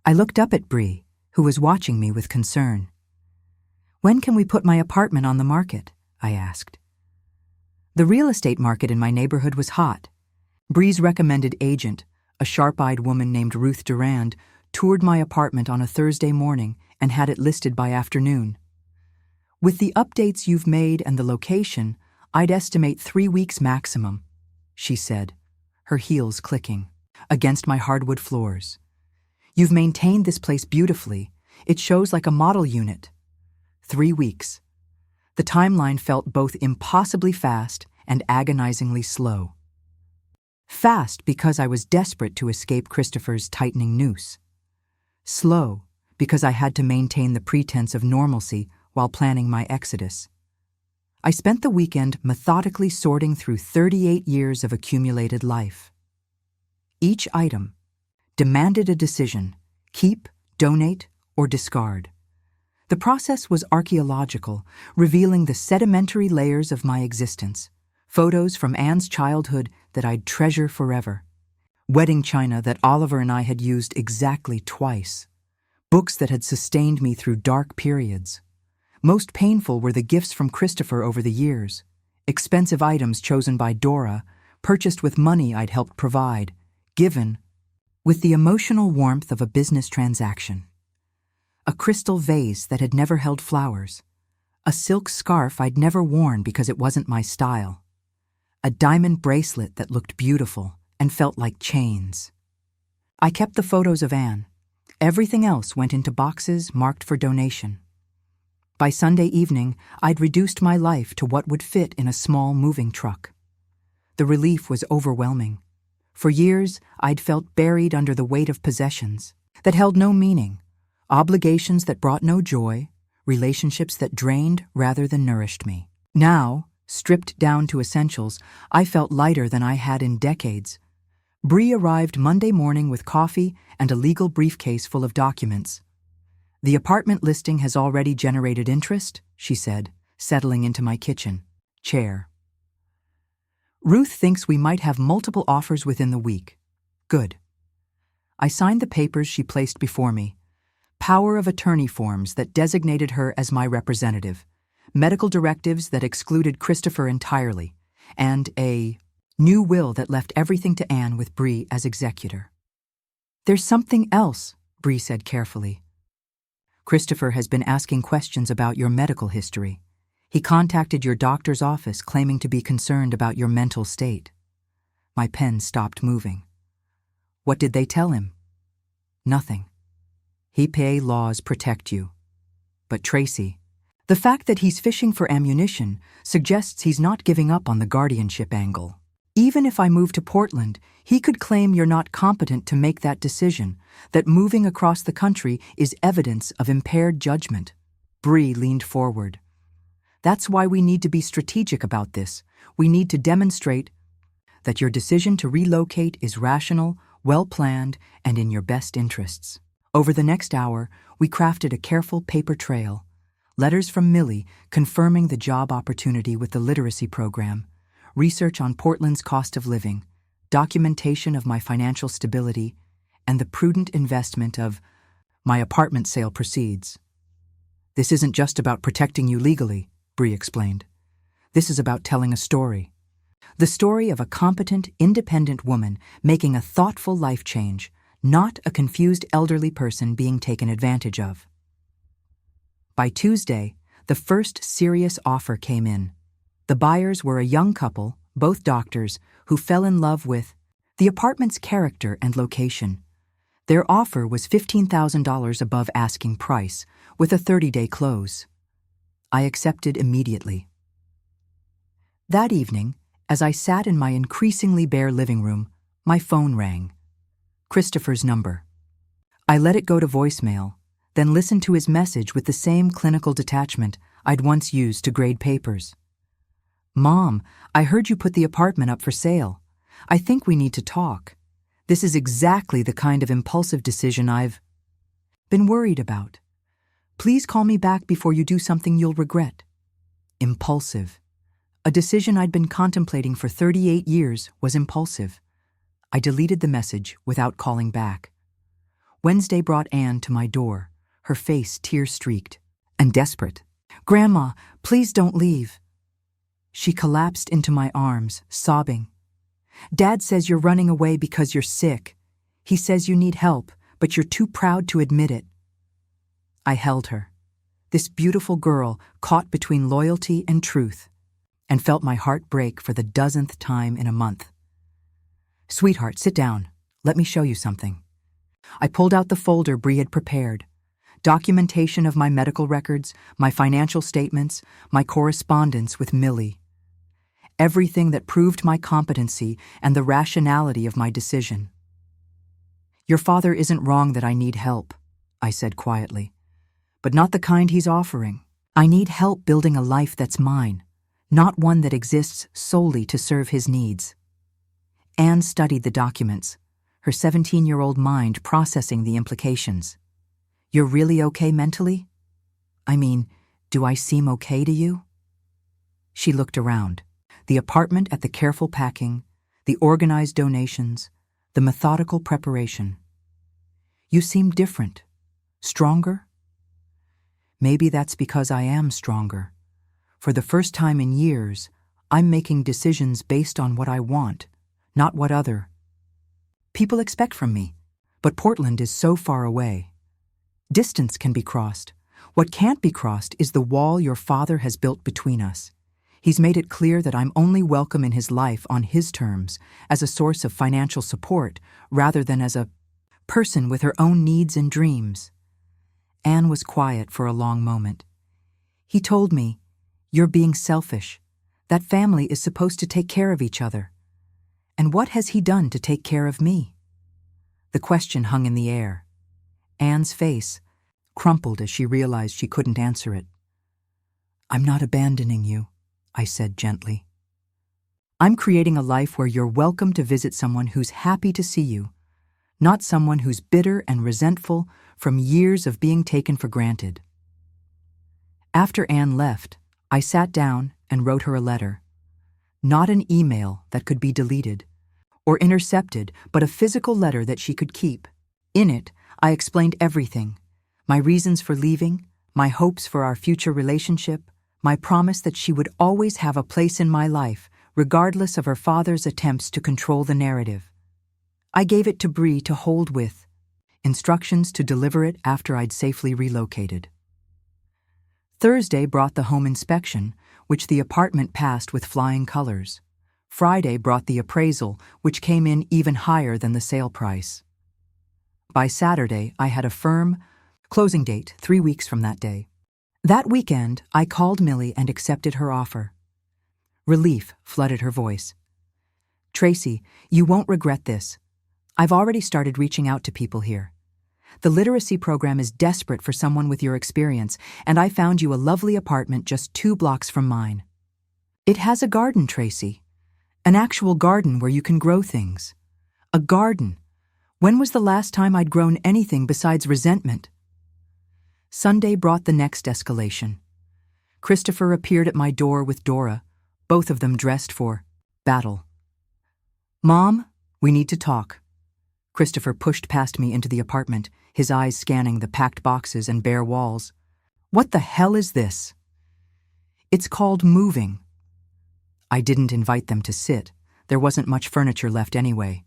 I looked up at Bree, who was watching me with concern. When can we put my apartment on the market? I asked. The real estate market in my neighborhood was hot. Bree's recommended agent, a sharp-eyed woman named Ruth Durand, toured my apartment on a Thursday morning and had it listed by afternoon. With the updates you've made and the location, I'd estimate 3 weeks maximum, she said, her heels clicking against my hardwood floors. You've maintained this place beautifully. It shows like a model unit. 3 weeks. The timeline felt both impossibly fast and agonizingly slow. Fast because I was desperate to escape Christopher's tightening noose. Slow because I had to maintain the pretense of normalcy while planning my exodus. I spent the weekend methodically sorting through 38 years of accumulated life. Each item demanded a decision: keep, donate, or discard. The process was archaeological, revealing the sedimentary layers of my existence. Photos from Anne's childhood that I'd treasure forever. Wedding china that Oliver and I had used exactly twice. Books that had sustained me through dark periods. Most painful were the gifts from Christopher over the years. Expensive items chosen by Dora, purchased with money I'd helped provide, given with the emotional warmth of a business transaction. A crystal vase that had never held flowers. A silk scarf I'd never worn because it wasn't my style. A diamond bracelet that looked beautiful and felt like chains. I kept the photos of Anne. Everything else went into boxes marked for donation. By Sunday evening, I'd reduced my life to what would fit in a small moving truck. The relief was overwhelming. For years, I'd felt buried under the weight of possessions that held no meaning, obligations that brought no joy, relationships that drained rather than nourished me. Now, stripped down to essentials, I felt lighter than I had in decades. Bree arrived Monday morning with coffee and a legal briefcase full of documents. The apartment listing has already generated interest, she said, settling into my kitchen chair. Ruth thinks we might have multiple offers within the week. Good. I signed the papers she placed before me. Power of attorney forms that designated her as my representative, medical directives that excluded Christopher entirely, and a new will that left everything to Anne with Bree as executor. There's something else, Bree said carefully. Christopher has been asking questions about your medical history. He contacted your doctor's office claiming to be concerned about your mental state. My pen stopped moving. What did they tell him? Nothing. HIPAA laws protect you. But Tracy, the fact that he's fishing for ammunition suggests he's not giving up on the guardianship angle. Even if I move to Portland, he could claim you're not competent to make that decision, that moving across the country is evidence of impaired judgment. Bree leaned forward. That's why we need to be strategic about this. We need to demonstrate that your decision to relocate is rational, well-planned, and in your best interests. Over the next hour, we crafted a careful paper trail. Letters from Millie confirming the job opportunity with the literacy program, research on Portland's cost of living, documentation of my financial stability, and the prudent investment of my apartment sale proceeds. This isn't just about protecting you legally, Bree explained. This is about telling a story. The story of a competent, independent woman making a thoughtful life change, not a confused elderly person being taken advantage of. By Tuesday, the first serious offer came in. The buyers were a young couple, both doctors, who fell in love with the apartment's character and location. Their offer was $15,000 above asking price, with a 30-day close. I accepted immediately. That evening, as I sat in my increasingly bare living room, my phone rang. Christopher's number. I let it go to voicemail, then listened to his message with the same clinical detachment I'd once used to grade papers. "Mom, I heard you put the apartment up for sale. I think we need to talk. This is exactly the kind of impulsive decision I've been worried about. Please call me back before you do something you'll regret." Impulsive. A decision I'd been contemplating for 38 years was impulsive. I deleted the message without calling back. Wednesday brought Anne to my door, her face tear-streaked and desperate. "Grandma, please don't leave." She collapsed into my arms, sobbing. "Dad says you're running away because you're sick. He says you need help, but you're too proud to admit it." I held her, this beautiful girl caught between loyalty and truth, and felt my heart break for the dozenth time in a month. "Sweetheart, sit down. Let me show you something." I pulled out the folder Bree had prepared. Documentation of my medical records, my financial statements, my correspondence with Millie. Everything that proved my competency and the rationality of my decision. "Your father isn't wrong that I need help," I said quietly, "but not the kind he's offering. I need help building a life that's mine, not one that exists solely to serve his needs." Anne studied the documents, her 17-year-old mind processing the implications. "You're really okay mentally? I mean, do I seem okay to you?" She looked around. The apartment at the careful packing, the organized donations, the methodical preparation. "You seem different. Stronger?" Maybe that's because I am stronger. For the first time in years, I'm making decisions based on what I want, not what other people expect from me. But Portland is so far away. Distance can be crossed. What can't be crossed is the wall your father has built between us. He's made it clear that I'm only welcome in his life on his terms, as a source of financial support, rather than as a person with her own needs and dreams. Anne was quiet for a long moment. "He told me, you're being selfish. That family is supposed to take care of each other. And what has he done to take care of me?" The question hung in the air. Anne's face crumpled as she realized she couldn't answer it. "I'm not abandoning you," I said gently. "I'm creating a life where you're welcome to visit someone who's happy to see you, not someone who's bitter and resentful from years of being taken for granted." After Anne left, I sat down and wrote her a letter. Not an email that could be deleted or intercepted, but a physical letter that she could keep. In it, I explained everything: my reasons for leaving, my hopes for our future relationship, my promise that she would always have a place in my life, regardless of her father's attempts to control the narrative. I gave it to Bree to hold with, instructions to deliver it after I'd safely relocated. Thursday brought the home inspection, which the apartment passed with flying colors. Friday brought the appraisal, which came in even higher than the sale price. By Saturday, I had a firm closing date 3 weeks from that day. That weekend, I called Millie and accepted her offer. Relief flooded her voice. "Tracy, you won't regret this. I've already started reaching out to people here. The literacy program is desperate for someone with your experience, and I found you a lovely apartment just 2 blocks from mine. It has a garden, Tracy. An actual garden where you can grow things. A garden. When was the last time I'd grown anything besides resentment? Sunday brought the next escalation. Christopher appeared at my door with Dora, both of them dressed for battle. "Mom, we need to talk." Christopher pushed past me into the apartment, his eyes scanning the packed boxes and bare walls. "What the hell is this?" "It's called moving." I didn't invite them to sit. There wasn't much furniture left anyway.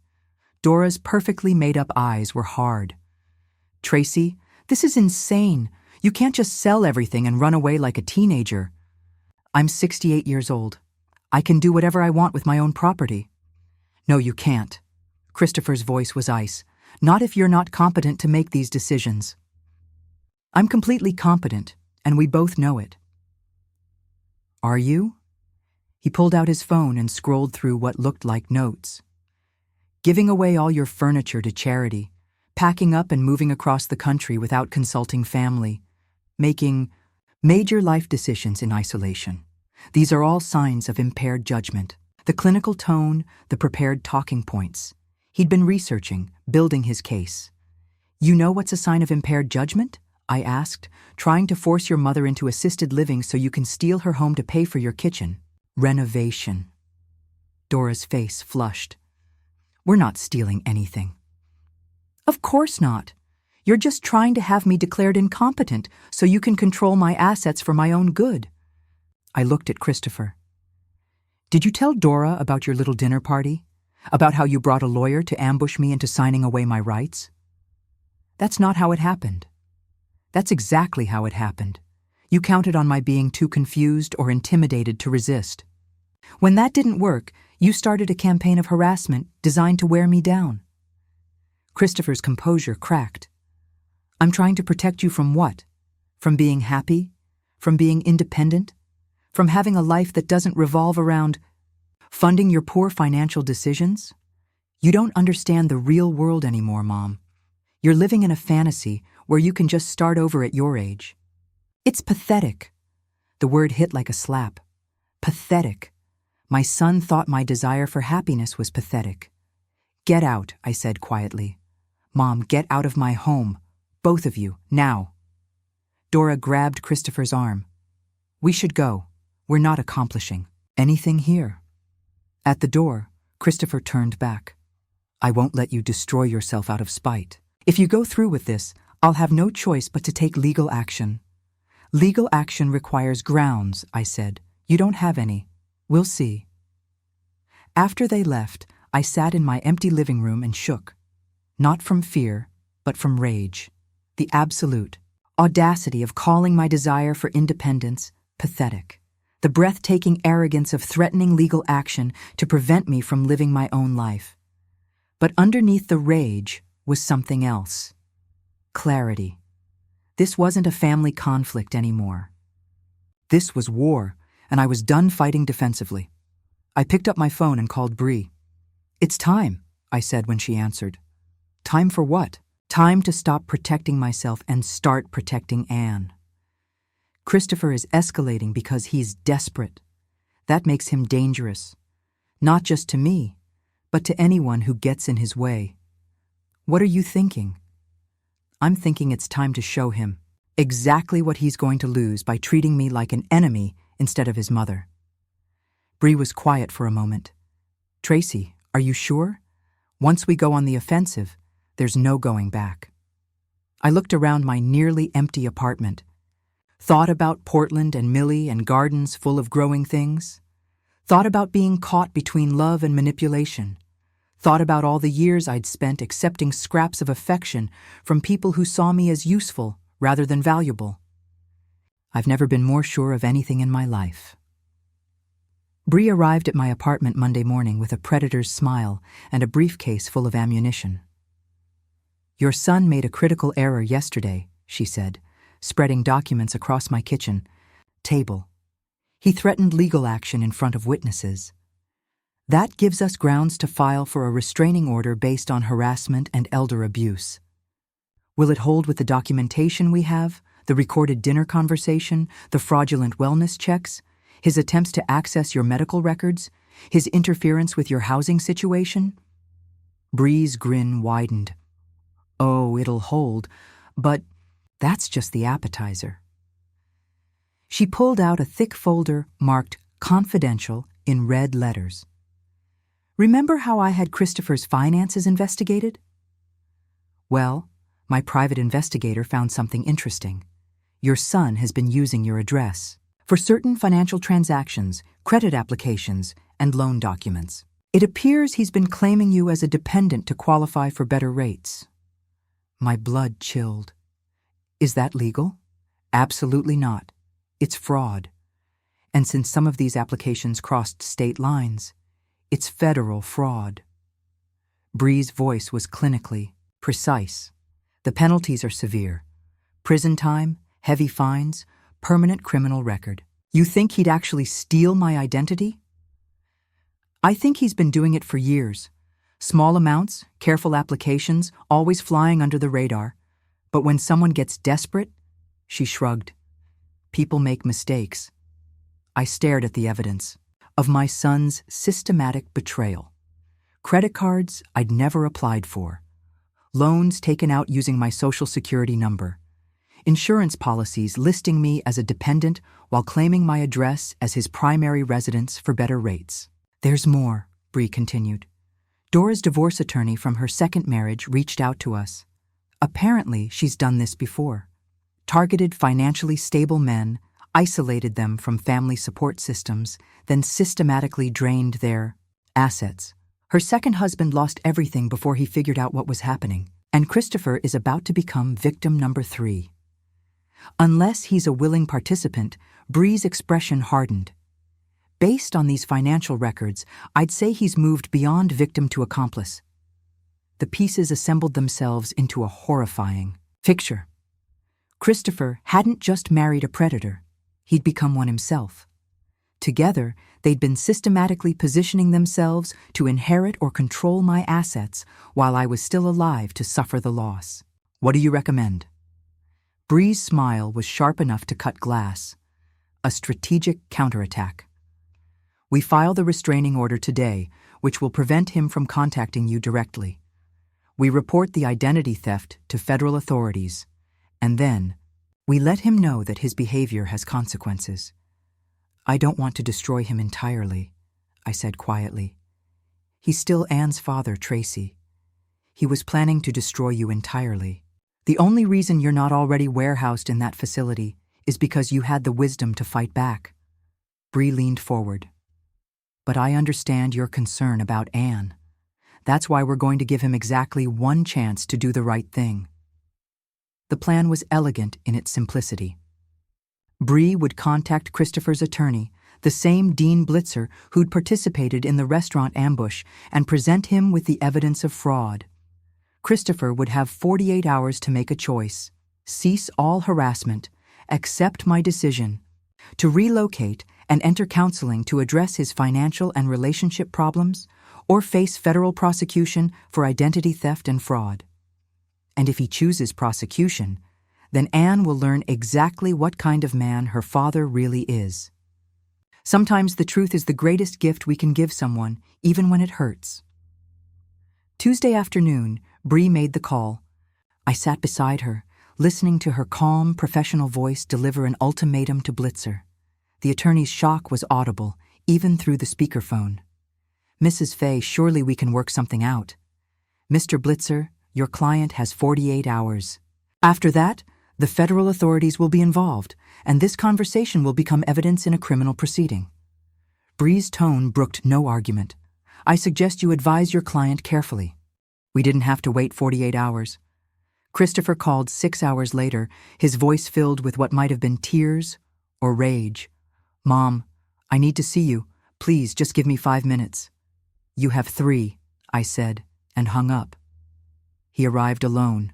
Dora's perfectly made-up eyes were hard. "Tracy, this is insane. You can't just sell everything and run away like a teenager." "I'm 68 years old. I can do whatever I want with my own property." "No, you can't." Christopher's voice was ice. "Not if you're not competent to make these decisions." "I'm completely competent, and we both know it." "Are you?" He pulled out his phone and scrolled through what looked like notes. "Giving away all your furniture to charity, packing up and moving across the country without consulting family, making major life decisions in isolation. These are all signs of impaired judgment." The clinical tone, the prepared talking points. He'd been researching, building his case. "You know what's a sign of impaired judgment?" I asked, "trying to force your mother into assisted living so you can steal her home to pay for your kitchen." "Renovation." Dora's face flushed. "We're not stealing anything." "Of course not. You're just trying to have me declared incompetent so you can control my assets for my own good." I looked at Christopher. "Did you tell Dora about your little dinner party? About how you brought a lawyer to ambush me into signing away my rights?" "That's not how it happened." "That's exactly how it happened. You counted on my being too confused or intimidated to resist. When that didn't work, you started a campaign of harassment designed to wear me down." Christopher's composure cracked. "I'm trying to protect you from what? From being happy? From being independent? From having a life that doesn't revolve around funding your poor financial decisions? You don't understand the real world anymore, Mom. You're living in a fantasy where you can just start over at your age. It's pathetic." The word hit like a slap. Pathetic. My son thought my desire for happiness was pathetic. "Get out," I said quietly. "Mom, get out of my home. Both of you, now." Dora grabbed Christopher's arm. "We should go. We're not accomplishing anything here." At the door, Christopher turned back. "I won't let you destroy yourself out of spite. If you go through with this, I'll have no choice but to take legal action." "Legal action requires grounds," I said. "You don't have any. We'll see." After they left, I sat in my empty living room and shook. Not from fear, but from rage. The absolute audacity of calling my desire for independence pathetic. The breathtaking arrogance of threatening legal action to prevent me from living my own life. But underneath the rage was something else. Clarity. This wasn't a family conflict anymore. This was war, and I was done fighting defensively. I picked up my phone and called Bree. "It's time," I said when she answered. "Time for what?" "Time to stop protecting myself and start protecting Anne. Christopher is escalating because he's desperate. That makes him dangerous. Not just to me, but to anyone who gets in his way." "What are you thinking?" "I'm thinking it's time to show him exactly what he's going to lose by treating me like an enemy instead of his mother." Bree was quiet for a moment. "Tracy, are you sure? Once we go on the offensive, there's no going back." I looked around my nearly empty apartment, thought about Portland and Millie and gardens full of growing things, thought about being caught between love and manipulation, thought about all the years I'd spent accepting scraps of affection from people who saw me as useful rather than valuable. I've never been more sure of anything in my life. Bree arrived at my apartment Monday morning with a predator's smile and a briefcase full of ammunition. "Your son made a critical error yesterday," she said, spreading documents across my kitchen table. "He threatened legal action in front of witnesses. That gives us grounds to file for a restraining order based on harassment and elder abuse. Will it hold with the documentation we have, the recorded dinner conversation, the fraudulent wellness checks, his attempts to access your medical records, his interference with your housing situation? Bree's grin widened. Oh, it'll hold, but that's just the appetizer. She pulled out a thick folder marked Confidential in red letters. Remember how I had Christopher's finances investigated? Well, my private investigator found something interesting. Your son has been using your address for certain financial transactions, credit applications, and loan documents. It appears he's been claiming you as a dependent to qualify for better rates. My blood chilled. Is that legal? Absolutely not. It's fraud. And since some of these applications crossed state lines, it's federal fraud. Bree's voice was clinically precise. The penalties are severe. Prison time, heavy fines, permanent criminal record. You think he'd actually steal my identity? I think he's been doing it for years. Small amounts, careful applications, always flying under the radar. But when someone gets desperate, she shrugged. People make mistakes. I stared at the evidence of my son's systematic betrayal. Credit cards I'd never applied for. Loans taken out using my social security number. Insurance policies listing me as a dependent while claiming my address as his primary residence for better rates. There's more, Bree continued. Dora's divorce attorney from her second marriage reached out to us. Apparently, she's done this before. Targeted financially stable men, isolated them from family support systems, then systematically drained their assets. Her second husband lost everything before he figured out what was happening, and Christopher is about to become victim number 3. Unless he's a willing participant, Bree's expression hardened. Based on these financial records, I'd say he's moved beyond victim to accomplice. The pieces assembled themselves into a horrifying picture. Christopher hadn't just married a predator. He'd become one himself. Together, they'd been systematically positioning themselves to inherit or control my assets while I was still alive to suffer the loss. What do you recommend? Bree's smile was sharp enough to cut glass. A strategic counterattack. We file the restraining order today, which will prevent him from contacting you directly. We report the identity theft to federal authorities, and then we let him know that his behavior has consequences. I don't want to destroy him entirely, I said quietly. He's still Anne's father, Tracy. He was planning to destroy you entirely. The only reason you're not already warehoused in that facility is because you had the wisdom to fight back. Bree leaned forward. But I understand your concern about Anne. That's why we're going to give him exactly one chance to do the right thing. The plan was elegant in its simplicity. Bree would contact Christopher's attorney, the same Dean Blitzer who'd participated in the restaurant ambush, and present him with the evidence of fraud. Christopher would have 48 hours to make a choice: cease all harassment, accept my decision, to relocate and enter counseling to address his financial and relationship problems, or face federal prosecution for identity theft and fraud. And if he chooses prosecution, then Anne will learn exactly what kind of man her father really is. Sometimes the truth is the greatest gift we can give someone, even when it hurts. Tuesday afternoon, Bree made the call. I sat beside her, listening to her calm, professional voice deliver an ultimatum to Blitzer. The attorney's shock was audible, even through the speakerphone. Mrs. Fay, surely we can work something out. Mr. Blitzer, your client has 48 hours. After that, the federal authorities will be involved, and this conversation will become evidence in a criminal proceeding. Bree's tone brooked no argument. I suggest you advise your client carefully. We didn't have to wait 48 hours. Christopher called 6 hours later, his voice filled with what might have been tears or rage. Mom, I need to see you. Please, just give me 5 minutes. You have 3, I said, and hung up. He arrived alone,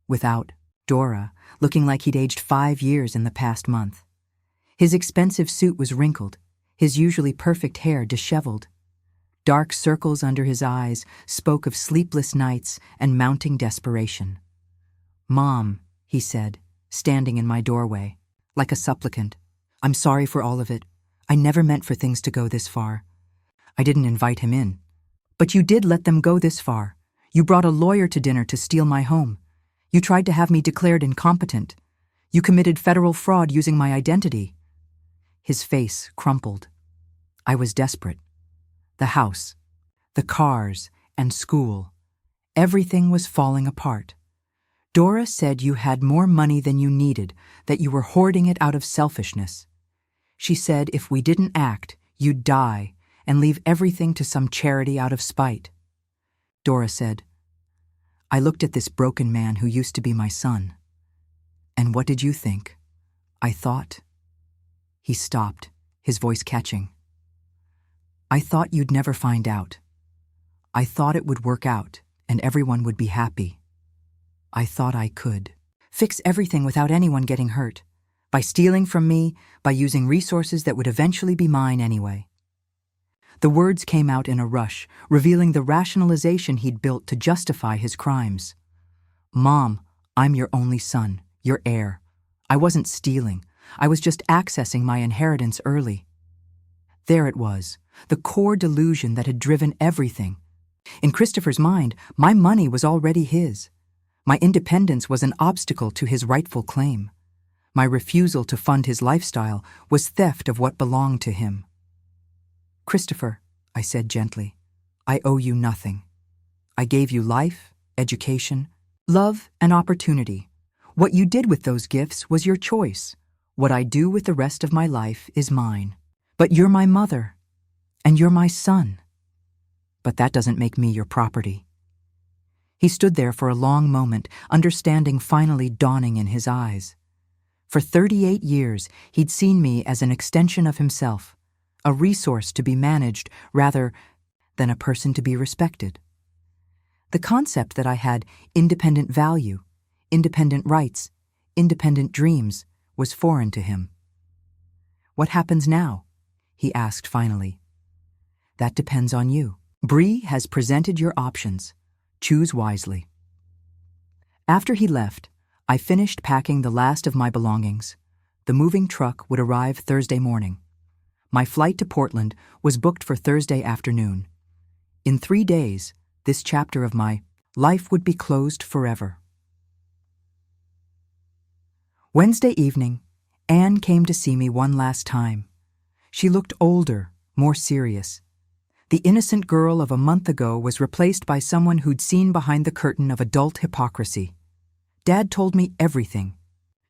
without Dora, looking like he'd aged 5 years in the past month. His expensive suit was wrinkled, his usually perfect hair disheveled. Dark circles under his eyes spoke of sleepless nights and mounting desperation. "Mom," he said, standing in my doorway, like a supplicant. "I'm sorry for all of it. I never meant for things to go this far. I didn't invite him in. But you did let them go this far. You brought a lawyer to dinner to steal my home. You tried to have me declared incompetent. You committed federal fraud using my identity." His face crumpled. I was desperate. The house, the cars, and school. Everything was falling apart. "Dora said you had more money than you needed, that you were hoarding it out of selfishness. She said if we didn't act, you'd die and leave everything to some charity out of spite." Dora said. I looked at this broken man who used to be my son. "And what did you think?" I thought. He stopped, his voice catching. "I thought you'd never find out. I thought it would work out and everyone would be happy. I thought I could fix everything without anyone getting hurt, by stealing from me, by using resources that would eventually be mine anyway." The words came out in a rush, revealing the rationalization he'd built to justify his crimes. "Mom, I'm your only son, your heir. I wasn't stealing. I was just accessing my inheritance early." There it was, the core delusion that had driven everything. In Christopher's mind, my money was already his. My independence was an obstacle to his rightful claim. My refusal to fund his lifestyle was theft of what belonged to him. "Christopher," I said gently, "I owe you nothing. I gave you life, education, love, and opportunity. What you did with those gifts was your choice. What I do with the rest of my life is mine. But you're my mother, and you're my son. But that doesn't make me your property." He stood there for a long moment, understanding finally dawning in his eyes. For 38 years, he'd seen me as an extension of himself, a resource to be managed rather than a person to be respected. The concept that I had independent value, independent rights, independent dreams was foreign to him. "What happens now?" he asked finally. "That depends on you. Bree has presented your options. Choose wisely." After he left, I finished packing the last of my belongings. The moving truck would arrive Thursday morning. My flight to Portland was booked for Thursday afternoon. In 3 days, this chapter of my life would be closed forever. Wednesday evening, Anne came to see me one last time. She looked older, more serious. The innocent girl of a month ago was replaced by someone who'd seen behind the curtain of adult hypocrisy. "Dad told me everything,"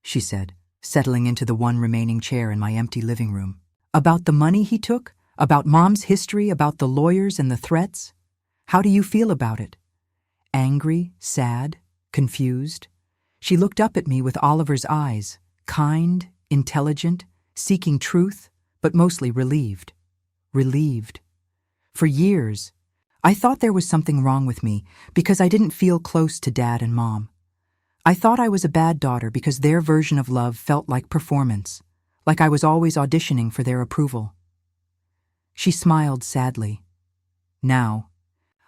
she said, settling into the one remaining chair in my empty living room. "About the money he took, about Mom's history, about the lawyers and the threats. How do you feel about it?" Angry, sad, confused. She looked up at me with Oliver's eyes, kind, intelligent, seeking truth, but mostly relieved. Relieved. For years, I thought there was something wrong with me because I didn't feel close to Dad and Mom. I thought I was a bad daughter because their version of love felt like performance, like I was always auditioning for their approval. She smiled sadly. "Now,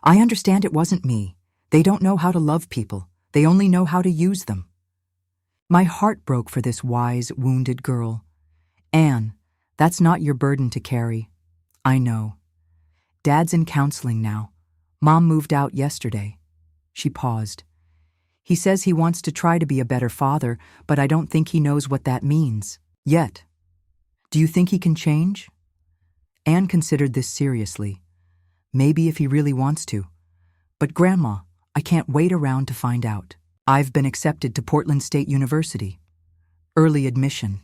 I understand it wasn't me. They don't know how to love people. They only know how to use them." My heart broke for this wise, wounded girl. "Anne, that's not your burden to carry. I know. Dad's in counseling now. Mom moved out yesterday." She paused. "He says he wants to try to be a better father, but I don't think he knows what that means. Yet. Do you think he can change?" Anne considered this seriously. "Maybe if he really wants to. But Grandma, I can't wait around to find out. I've been accepted to Portland State University. Early admission."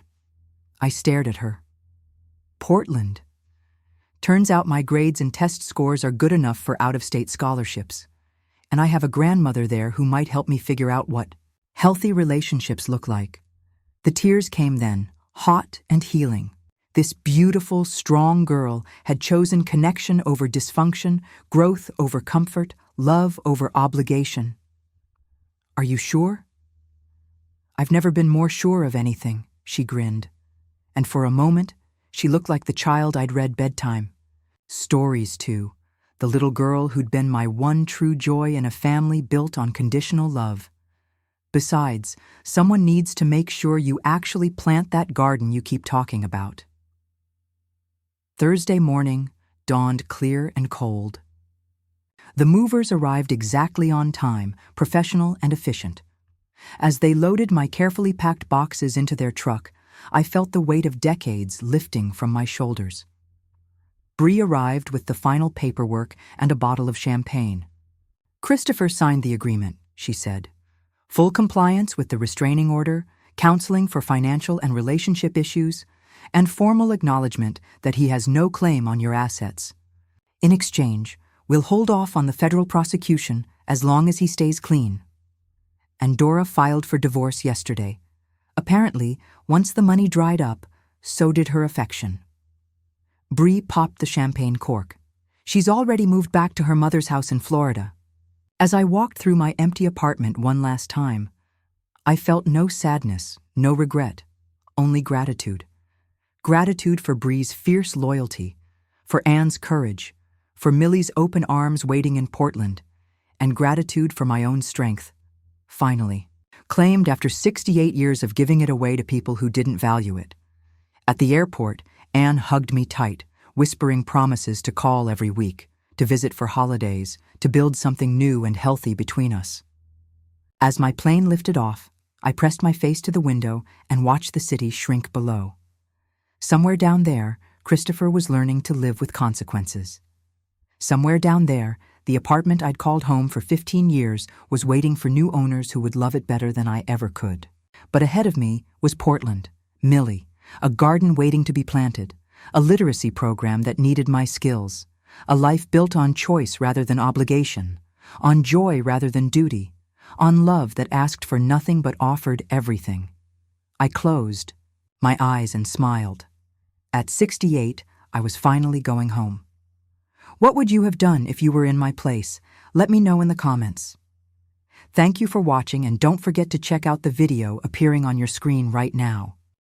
I stared at her. Portland. Turns out my grades and test scores are good enough for out-of-state scholarships. And I have a grandmother there who might help me figure out what healthy relationships look like. The tears came then, hot and healing. This beautiful, strong girl had chosen connection over dysfunction, growth over comfort, love over obligation. "Are you sure?" "I've never been more sure of anything," she grinned. And for a moment, she looked like the child I'd read bedtime. Stories, too. The little girl who'd been my one true joy in a family built on conditional love. Besides, someone needs to make sure you actually plant that garden you keep talking about. Thursday morning dawned clear and cold. The movers arrived exactly on time, professional and efficient. As they loaded my carefully packed boxes into their truck, I felt the weight of decades lifting from my shoulders. Bree arrived with the final paperwork and a bottle of champagne. "Christopher signed the agreement," she said. "Full compliance with the restraining order, counseling for financial and relationship issues, and formal acknowledgement that he has no claim on your assets. In exchange, we'll hold off on the federal prosecution as long as he stays clean." And Dora filed for divorce yesterday. Apparently, once the money dried up, so did her affection. Bree popped the champagne cork. She's already moved back to her mother's house in Florida. As I walked through my empty apartment one last time, I felt no sadness, no regret, only gratitude. Gratitude for Bree's fierce loyalty, for Anne's courage, for Millie's open arms waiting in Portland, and gratitude for my own strength. Finally, claimed after 68 years of giving it away to people who didn't value it. At the airport, Anne hugged me tight, whispering promises to call every week, to visit for holidays, to build something new and healthy between us. As my plane lifted off, I pressed my face to the window and watched the city shrink below. Somewhere down there, Christopher was learning to live with consequences. Somewhere down there, the apartment I'd called home for 15 years was waiting for new owners who would love it better than I ever could. But ahead of me was Portland, Millie, a garden waiting to be planted, a literacy program that needed my skills, a life built on choice rather than obligation, on joy rather than duty, on love that asked for nothing but offered everything. I closed my eyes and smiled. At 68, I was finally going home. What would you have done if you were in my place? Let me know in the comments. Thank you for watching, and don't forget to check out the video appearing on your screen right now.